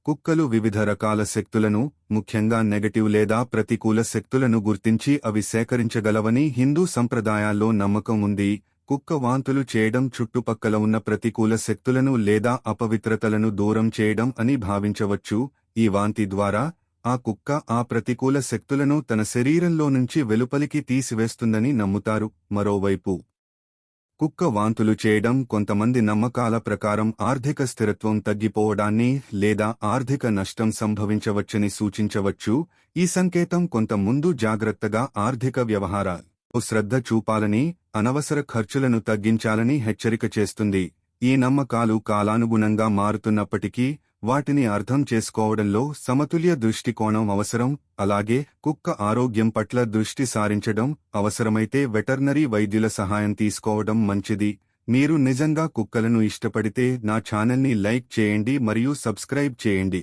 కుక్కలు వివిధ రకాల శక్తులను, ముఖ్యంగా నెగటివ్ లేదా ప్రతికూల శక్తులను గుర్తించి అవి సేకరించగలవని హిందూ సంప్రదాయాల్లో నమ్మకం ఉంది. కుక్క వాంతులు చేయడం చుట్టుపక్కల ఉన్న ప్రతికూల శక్తులను లేదా అపవిత్రతలను దూరం చేయడం అని భావించవచ్చు. ఈ వాంతి ద్వారా ఆ కుక్క ఆ ప్రతికూల శక్తులను తన శరీరంలో నుంచి వెలుపలికి తీసివేస్తుందని నమ్ముతారు. మరోవైపు కుక్క వాంతులు చేయడం కొంతమంది నమ్మకాల ప్రకారం ఆర్థిక స్థిరత్వం తగ్గిపోవడాన్ని లేదా ఆర్థిక నష్టం సంభవించవచ్చని సూచించవచ్చు. ఈ సంకేతం కొంత ముందు జాగ్రత్తగా ఆర్థిక వ్యవహారాల్లో శ్రద్ధ చూపాలని, అనవసర ఖర్చులను తగ్గించాలని హెచ్చరిక చేస్తుంది. ఈ నమ్మకాలు కాలానుగుణంగా మారుతున్నప్పటికీ వాటిని అర్థం చేసుకోవడంలో సమతుల్య దృష్టికోణం అవసరం. అలాగే కుక్క ఆరోగ్యం పట్ల దృష్టి సారించడం, అవసరమైతే వెటర్నరీ వైద్యుల సహాయం తీసుకోవడం మంచిది. మీరు నిజంగా కుక్కలను ఇష్టపడితే నా ఛానల్ని లైక్ చేయండి మరియు సబ్స్క్రైబ్ చేయండి.